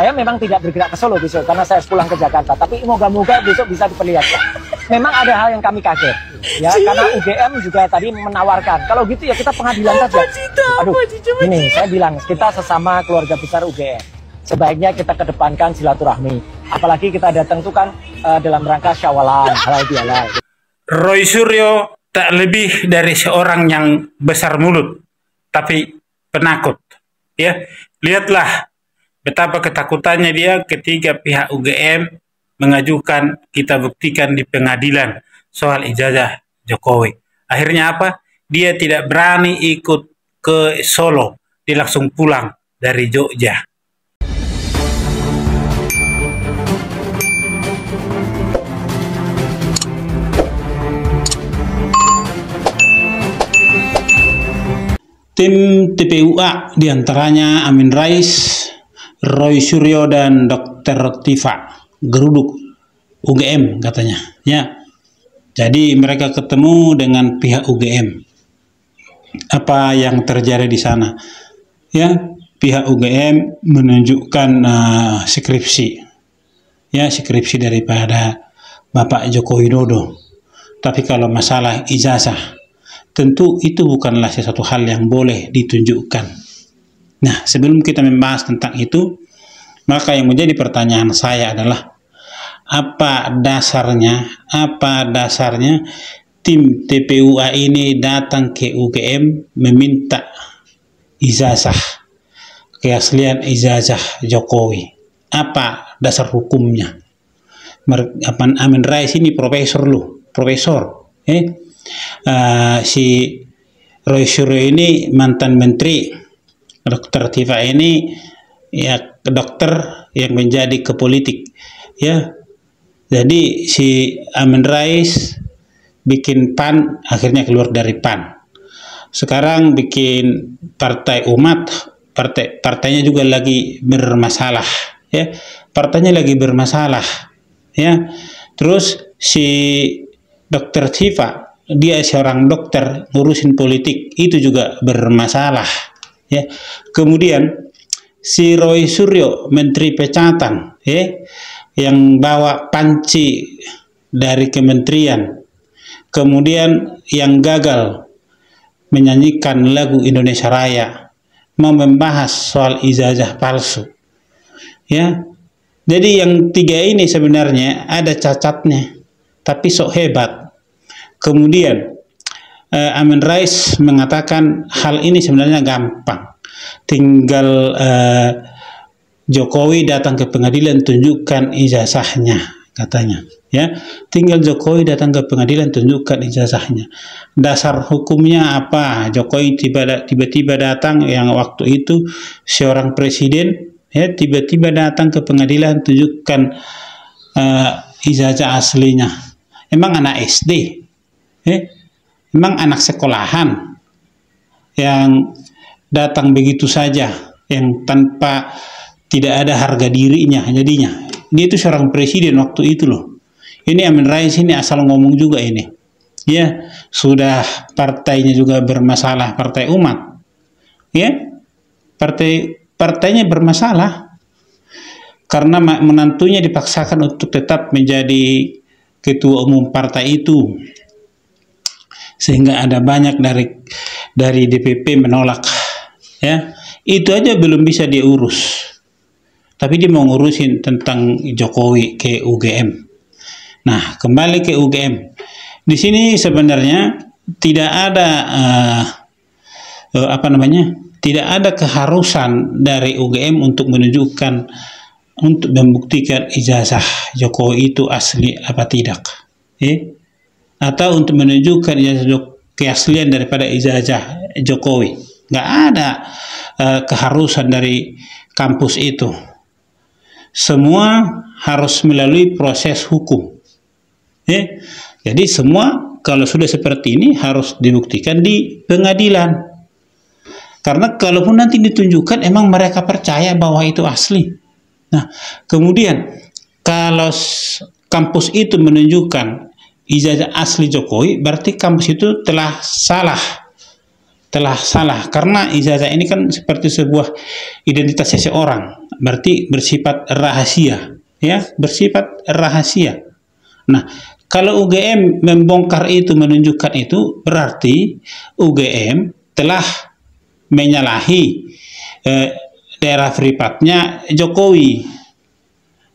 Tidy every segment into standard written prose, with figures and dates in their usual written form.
Saya memang tidak bergerak ke Solo besok karena saya pulang ke Jakarta, tapi moga-moga besok bisa diperlihatkan. Memang ada hal yang kami kaget, ya, karena UGM juga tadi menawarkan, kalau gitu ya kita pengadilan saja. Aduh, ini saya bilang, kita sesama keluarga besar UGM, sebaiknya kita kedepankan silaturahmi. Apalagi kita datang itu kan dalam rangka syawalan, halal bihalal. Roy Suryo tak lebih dari seorang yang besar mulut, tapi penakut. Ya, lihatlah betapa ketakutannya dia ketika pihak UGM mengajukan kita buktikan di pengadilan soal ijazah Jokowi. Akhirnya apa? Dia tidak berani ikut ke Solo, dia langsung pulang dari Jogja. Tim TPUA diantaranya Amin Rais, Roy Suryo, dan Dr. Tifa geruduk UGM katanya. Ya, jadi mereka ketemu dengan pihak UGM. Apa yang terjadi di sana? Ya, pihak UGM menunjukkan skripsi, ya, skripsi daripada Bapak Joko Widodo. Tapi kalau masalah ijazah, tentu itu bukanlah sesuatu hal yang boleh ditunjukkan. Nah, sebelum kita membahas tentang itu, maka yang menjadi pertanyaan saya adalah apa dasarnya tim TPUA ini datang ke UGM meminta ijazah, keaslian ijazah Jokowi. Apa dasar hukumnya? Amin Rais ini profesor loh, profesor. Si Roy Suryo ini mantan menteri, Dr. Tifa ini ya dokter yang menjadi ke politik, ya. Jadi si Amin Rais bikin PAN, akhirnya keluar dari PAN. Sekarang bikin Partai Umat, partainya juga lagi bermasalah, ya. Partainya lagi bermasalah, ya. Terus si Dr. Tifa, dia seorang dokter ngurusin politik, itu juga bermasalah, ya. Kemudian si Roy Suryo, menteri pecatan, ya, yang bawa panci dari kementerian, kemudian yang gagal menyanyikan lagu Indonesia Raya, mau membahas soal ijazah palsu, ya. Jadi yang tiga ini sebenarnya ada cacatnya, tapi sok hebat. Kemudian Amin Rais mengatakan hal ini sebenarnya gampang, tinggal Jokowi datang ke pengadilan tunjukkan ijazahnya, katanya, ya. Tinggal Jokowi datang ke pengadilan tunjukkan ijazahnya. Dasar hukumnya apa? Jokowi tiba-tiba datang, yang waktu itu seorang presiden, ya, tiba-tiba datang ke pengadilan tunjukkan ijazah aslinya. Emang anak SD, emang anak sekolahan yang datang begitu saja, yang tanpa tidak ada harga dirinya jadinya. Dia itu seorang presiden waktu itu loh. Ini Amin Rais ini asal ngomong juga ini. Ya, sudah partainya juga bermasalah, Partai Umat. Ya, partainya bermasalah karena menantunya dipaksakan untuk tetap menjadi ketua umum partai itu. Sehingga ada banyak dari DPP menolak. Ya, itu aja belum bisa diurus. Tapi dia mau ngurusin tentang Jokowi ke UGM. Nah, kembali ke UGM. Di sini sebenarnya tidak ada tidak ada keharusan dari UGM untuk menunjukkan, untuk membuktikan ijazah Jokowi itu asli apa tidak, atau untuk menunjukkan keaslian daripada ijazah Jokowi. Nggak ada keharusan dari kampus itu. Semua harus melalui proses hukum. Jadi semua kalau sudah seperti ini harus dibuktikan di pengadilan. Karena kalaupun nanti ditunjukkan, emang mereka percaya bahwa itu asli. Nah, kemudian kalau kampus itu menunjukkan ijazah asli Jokowi, berarti kampus itu telah salah telah salah, karena ijazah ini kan seperti sebuah identitas seseorang, berarti bersifat rahasia, ya, bersifat rahasia. Nah, kalau UGM membongkar itu, menunjukkan itu, berarti UGM telah menyalahi daerah privatnya Jokowi,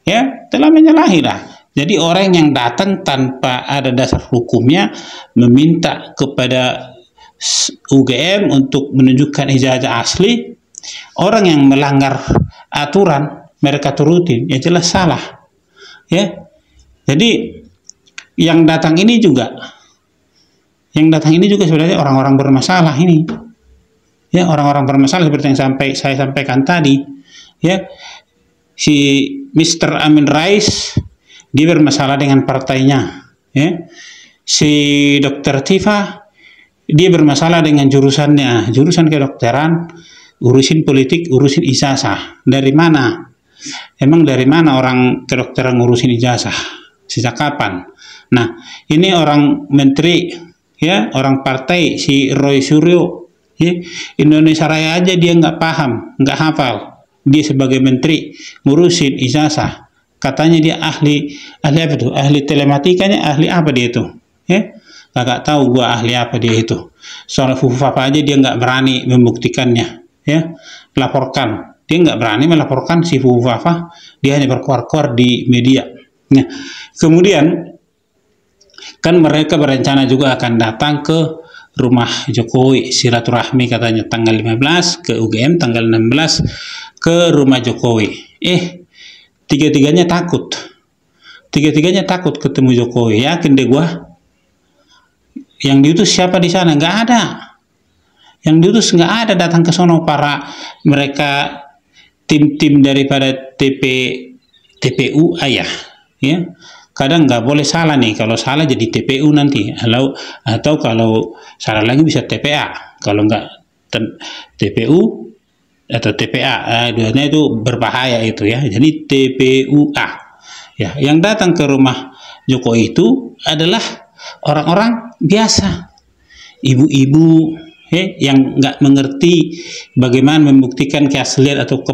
ya, telah menyalahi lah. Jadi orang yang datang tanpa ada dasar hukumnya meminta kepada UGM untuk menunjukkan ijazah asli, orang yang melanggar aturan mereka turutin, ya jelas salah, ya. Jadi yang datang ini juga sebenarnya orang-orang bermasalah ini, ya, orang-orang bermasalah seperti yang saya sampaikan tadi, ya. Si Mr. Amin Rais dia bermasalah dengan partainya, ya. Si Dr. Tifa dia bermasalah dengan jurusannya, jurusan kedokteran, urusin politik, urusin ijazah. Dari mana? Emang dari mana orang kedokteran ngurusin ijazah? Sejak kapan? Nah, ini orang menteri, ya, orang partai, si Roy Suryo, ya, Indonesia Raya aja dia nggak paham, nggak hafal. Dia sebagai menteri ngurusin ijazah. Katanya dia ahli apa tuh? Ahli telematikanya, ahli apa dia itu? Ya? Gak tahu gua ahli apa dia itu. Soal FUFAFA aja dia nggak berani membuktikannya, ya, laporkan. Dia nggak berani melaporkan si FUFAFA, dia hanya berkuar-kuar di media. Nah, kemudian kan mereka berencana juga akan datang ke rumah Jokowi, silaturahmi katanya tanggal 15 ke UGM, tanggal 16 ke rumah Jokowi. Tiga-tiganya takut. Tiga-tiganya takut ketemu Jokowi. Yakin deh gua. Yang diutus siapa di sana? Nggak ada. Yang diutus nggak ada datang ke sono para mereka tim-tim daripada TPU ayah, ya. Kadang nggak boleh salah nih. Kalau salah jadi TPU nanti. Atau kalau salah lagi bisa TPA. Kalau nggak TPU atau TPA, duanya itu berbahaya itu, ya. Jadi TPUA. Ya, yang datang ke rumah Jokowi itu adalah orang-orang biasa, ibu-ibu, yang nggak mengerti bagaimana membuktikan keaslian atau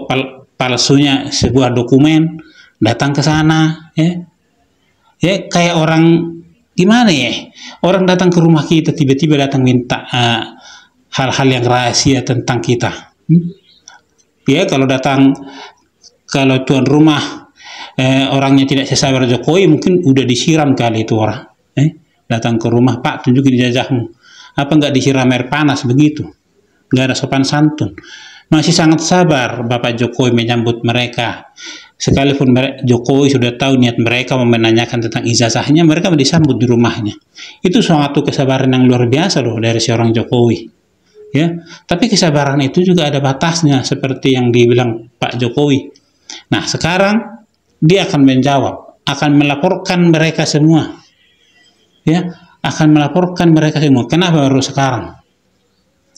palsunya sebuah dokumen, datang ke sana, ya, kayak orang gimana ya, orang datang ke rumah kita tiba-tiba datang minta hal-hal yang rahasia tentang kita, ya. Kalau tuan rumah orangnya tidak sesabar Jokowi, mungkin udah disiram kali itu orang. Datang ke rumah, Pak, tunjukin ijazahmu. Apa nggak disiram air panas begitu? Nggak ada sopan santun. Masih sangat sabar Bapak Jokowi menyambut mereka. Sekalipun Jokowi sudah tahu niat mereka menanyakan tentang ijazahnya, mereka disambut di rumahnya. Itu suatu kesabaran yang luar biasa loh dari seorang Jokowi, ya. Tapi kesabaran itu juga ada batasnya, seperti yang dibilang Pak Jokowi. Nah, sekarang dia akan menjawab, akan melaporkan mereka semua, ya, akan melaporkan mereka semua. Kenapa baru sekarang?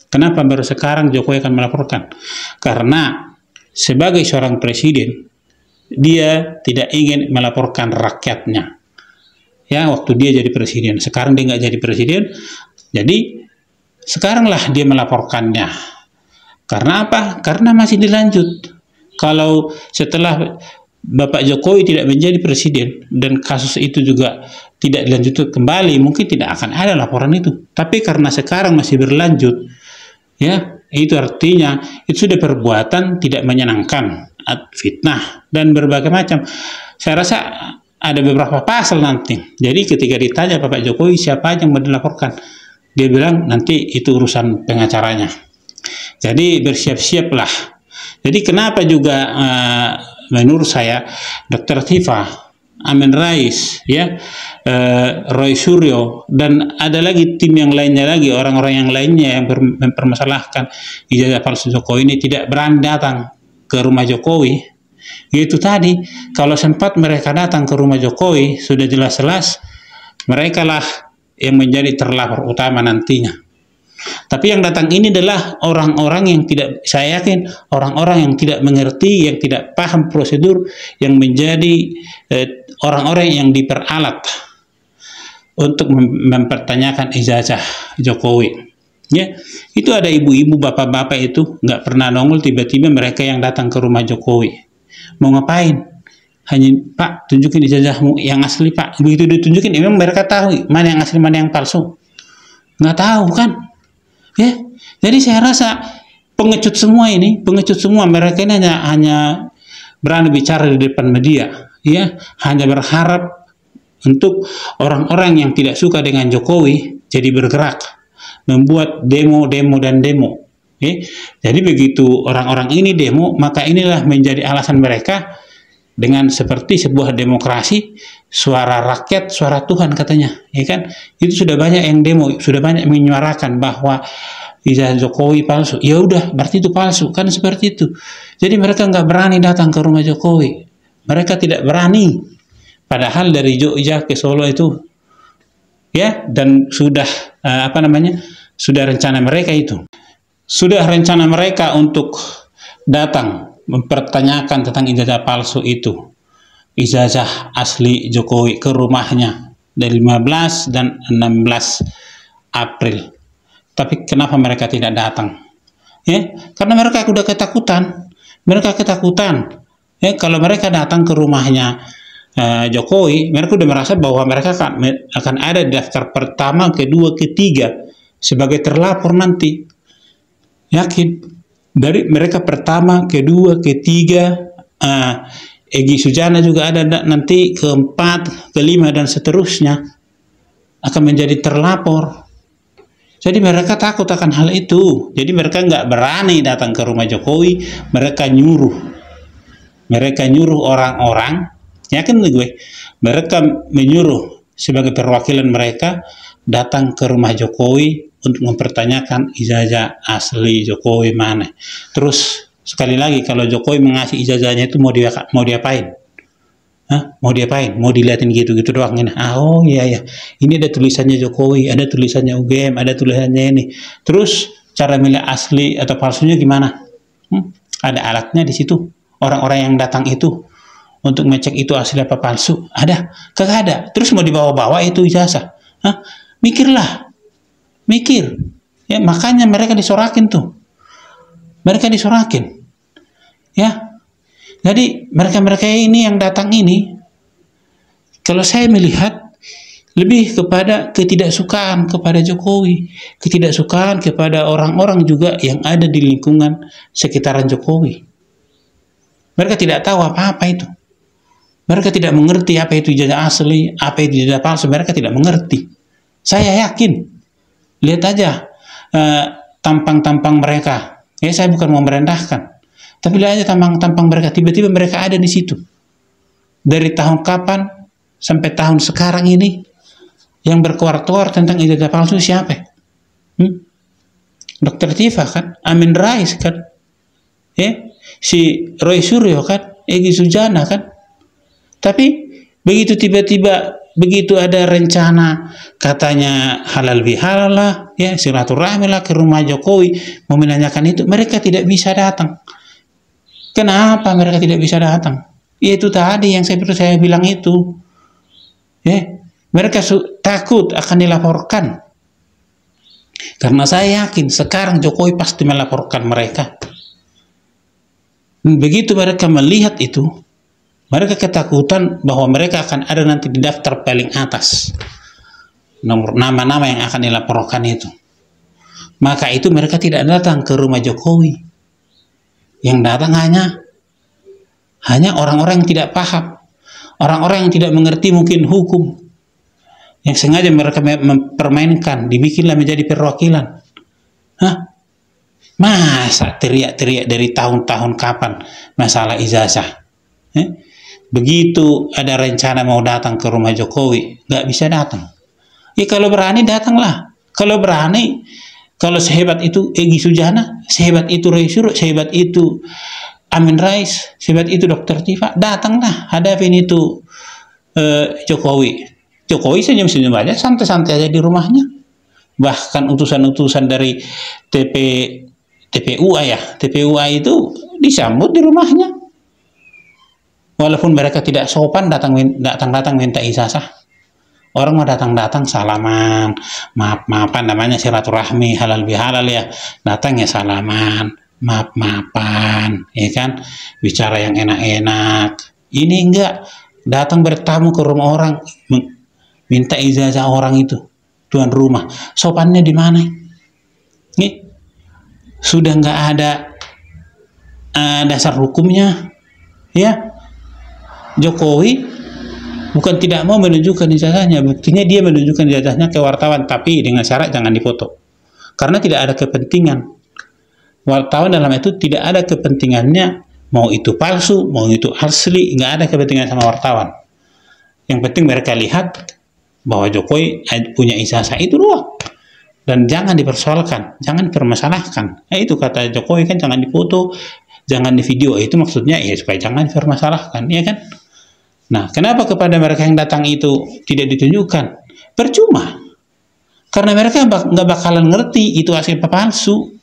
Kenapa baru sekarang Jokowi akan melaporkan? Karena sebagai seorang presiden, dia tidak ingin melaporkan rakyatnya, ya, waktu dia jadi presiden. Sekarang dia nggak jadi presiden, jadi sekaranglah dia melaporkannya. Karena apa? Karena masih dilanjut. Kalau setelah Bapak Jokowi tidak menjadi presiden dan kasus itu juga tidak dilanjutkan kembali, mungkin tidak akan ada laporan itu. Tapi karena sekarang masih berlanjut, ya, itu artinya itu sudah perbuatan tidak menyenangkan, fitnah dan berbagai macam. Saya rasa ada beberapa pasal nanti. Jadi ketika ditanya Bapak Jokowi siapa yang mau dilaporkan, dia bilang nanti itu urusan pengacaranya. Jadi bersiap-siaplah. Jadi kenapa juga menurut saya Dr. Tifa, Amin Rais, ya, Roy Suryo, dan ada lagi tim yang lainnya lagi, orang-orang yang lainnya yang mempermasalahkan ijazah palsu Jokowi ini tidak berani datang ke rumah Jokowi. Itu tadi, kalau sempat mereka datang ke rumah Jokowi, sudah jelas-jelas mereka lah yang menjadi terlapor utama nantinya. Tapi yang datang ini adalah orang-orang yang tidak, saya yakin orang-orang yang tidak mengerti, yang tidak paham prosedur, yang menjadi orang-orang yang diperalat untuk mempertanyakan ijazah Jokowi. Ya, itu ada ibu-ibu, bapak-bapak itu nggak pernah nongol, tiba-tiba mereka yang datang ke rumah Jokowi. Mau ngapain? Hanya, Pak, tunjukin ijazahmu yang asli, Pak. Begitu ditunjukin, memang mereka tahu mana yang asli, mana yang palsu. Nggak tahu kan? Ya, jadi saya rasa pengecut semua ini, pengecut semua. Mereka ini hanya berani bicara di depan media, ya, hanya berharap untuk orang-orang yang tidak suka dengan Jokowi jadi bergerak, membuat demo dan demo. Jadi begitu orang-orang ini demo, maka inilah menjadi alasan mereka dengan seperti sebuah demokrasi, suara rakyat, suara Tuhan katanya, ya kan? Itu sudah banyak yang demo, sudah banyak menyuarakan bahwa ijazah Jokowi palsu. Ya udah, berarti itu palsu, kan seperti itu. Jadi mereka nggak berani datang ke rumah Jokowi. Mereka tidak berani. Padahal dari Jogja ke Solo itu, ya, dan sudah sudah rencana mereka itu. Sudah rencana mereka untuk datang mempertanyakan tentang ijazah palsu itu. Ijazah asli Jokowi ke rumahnya dari 15 dan 16 April. Tapi kenapa mereka tidak datang? Ya, karena mereka sudah ketakutan. Mereka ketakutan. Ya, kalau mereka datang ke rumahnya Jokowi, mereka sudah merasa bahwa mereka akan ada di daftar pertama, kedua, ketiga sebagai terlapor nanti. Yakin. Dari mereka pertama, kedua, ketiga, Egy Sujana juga ada nanti, keempat, kelima, dan seterusnya akan menjadi terlapor. Jadi mereka takut akan hal itu. Jadi mereka nggak berani datang ke rumah Jokowi. Mereka nyuruh orang-orang, yakin gue, mereka menyuruh sebagai perwakilan mereka datang ke rumah Jokowi untuk mempertanyakan ijazah asli Jokowi mana. Terus sekali lagi, kalau Jokowi mengasih ijazahnya itu mau diapain? Mau diapain? Mau dilihatin gitu-gitu doang ini. Oh iya, ini ada tulisannya Jokowi, ada tulisannya UGM, ada tulisannya ini. Terus cara milih asli atau palsunya gimana? Ada alatnya di situ. Orang-orang yang datang itu untuk ngecek itu asli apa palsu, ada? Kagak ada. Terus mau dibawa-bawa itu ijazah? Mikir. Ya, makanya mereka disorakin tuh. Mereka disorakin. Ya. Jadi mereka-mereka ini yang datang ini, kalau saya melihat lebih kepada ketidaksukaan kepada Jokowi, ketidaksukaan kepada orang-orang juga yang ada di lingkungan sekitaran Jokowi. Mereka tidak tahu apa-apa itu. Mereka tidak mengerti apa itu ijazah asli, apa itu ijazah palsu. Mereka tidak mengerti. Saya yakin. Lihat aja tampang-tampang mereka. Ya, saya bukan mau merendahkan. Tapi lihat aja tampang-tampang mereka. Tiba-tiba mereka ada di situ. Dari tahun kapan sampai tahun sekarang ini, yang berkuar-kuar tentang ijazah palsu siapa? Dr. Tifa kan? Amin Rais kan? Ya? Si Roy Suryo kan? Egy Sujana kan? Tapi begitu tiba-tiba, begitu ada rencana katanya halal bihalal lah, ya, silaturahmi lah ke rumah Jokowi, mau menanyakan itu, mereka tidak bisa datang. Kenapa mereka tidak bisa datang? Itu tadi yang saya bilang itu. Ya, mereka takut akan dilaporkan. Karena saya yakin sekarang Jokowi pasti melaporkan mereka. Begitu mereka melihat itu, mereka ketakutan bahwa mereka akan ada nanti di daftar paling atas. Nomor nama-nama yang akan dilaporkan itu. Maka itu mereka tidak datang ke rumah Jokowi. Yang datang hanya orang-orang yang tidak paham. Orang-orang yang tidak mengerti mungkin hukum. Yang sengaja mereka mempermainkan, dibikinlah menjadi perwakilan. Masa teriak-teriak dari tahun-tahun kapan masalah ijazah? Begitu ada rencana mau datang ke rumah Jokowi, nggak bisa datang. Ya kalau berani datanglah. Kalau berani, kalau sehebat itu Egy Sujana, sehebat itu Roy Suryo, sehebat itu Amin Rais, sehebat itu Dr. Tifa, datanglah hadapin itu Jokowi. Jokowi senyum-senyum aja, santai-santai aja di rumahnya. Bahkan utusan-utusan dari TPUA itu disambut di rumahnya. Walaupun mereka tidak sopan datang minta ijazah. Orang mau datang-datang salaman, maaf-maafan namanya silaturahmi halal bihalal ya. Datang ya salaman, maaf-maafan, ya kan? Bicara yang enak-enak. Ini enggak, datang bertamu ke rumah orang, minta ijazah orang itu, tuan rumah. Sopannya di mana? Nih, sudah enggak ada dasar hukumnya, ya. Jokowi bukan tidak mau menunjukkan ijazahnya, buktinya dia menunjukkan ijazahnya ke wartawan, tapi dengan syarat jangan difoto. Karena tidak ada kepentingan. Wartawan dalam itu tidak ada kepentingannya, mau itu palsu, mau itu asli, nggak ada kepentingan sama wartawan. Yang penting mereka lihat bahwa Jokowi punya ijazah itu doang. Dan jangan dipersoalkan, jangan dipermasalahkan. Itu kata Jokowi kan, jangan difoto, jangan di video. Itu maksudnya ya supaya jangan dipermasalahkan, ya kan? Nah, kenapa kepada mereka yang datang itu tidak ditunjukkan? Percuma. Karena mereka nggak bakalan ngerti itu asli apa palsu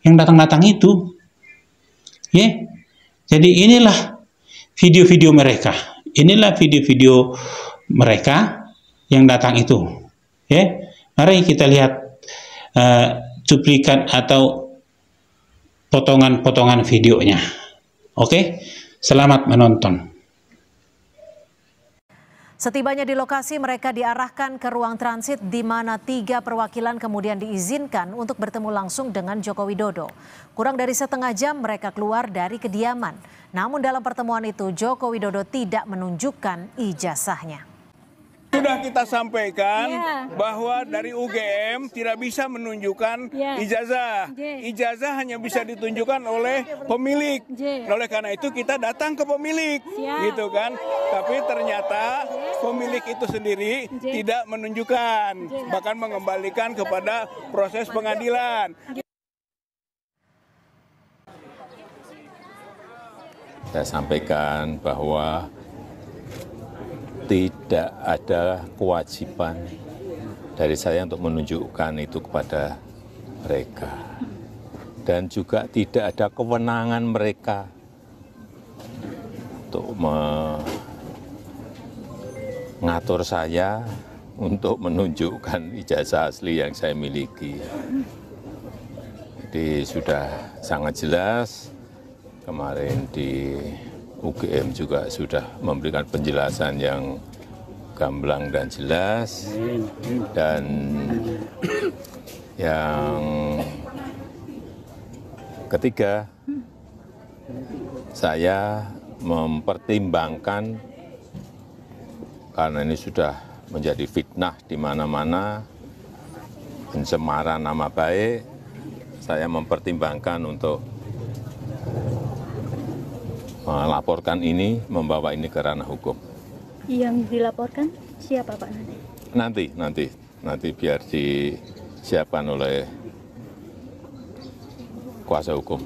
yang datang-datang itu. Ya. Jadi inilah video-video mereka. Inilah video-video mereka yang datang itu. Ya. Mari kita lihat cuplikan atau potongan-potongan videonya. Oke? Selamat menonton. Setibanya di lokasi, mereka diarahkan ke ruang transit di mana 3 perwakilan kemudian diizinkan untuk bertemu langsung dengan Joko Widodo. Kurang dari setengah jam mereka keluar dari kediaman. Namun dalam pertemuan itu Joko Widodo tidak menunjukkan ijazahnya. Sudah kita sampaikan bahwa dari UGM tidak bisa menunjukkan ijazah. Ijazah hanya bisa ditunjukkan oleh pemilik. Oleh karena itu kita datang ke pemilik, gitu kan. Tapi ternyata pemilik itu sendiri tidak menunjukkan, bahkan mengembalikan kepada proses pengadilan. Saya sampaikan bahwa tidak ada kewajiban dari saya untuk menunjukkan itu kepada mereka. Dan juga tidak ada kewenangan mereka untuk mengatur saya untuk menunjukkan ijazah asli yang saya miliki. Jadi sudah sangat jelas, kemarin di UGM juga sudah memberikan penjelasan yang gamblang dan jelas, dan yang ketiga, saya mempertimbangkan karena ini sudah menjadi fitnah di mana-mana, pencemaran nama baik, saya mempertimbangkan untuk melaporkan ini, membawa ini ke ranah hukum. Yang dilaporkan siapa Pak nanti? Nanti biar disiapkan oleh kuasa hukum.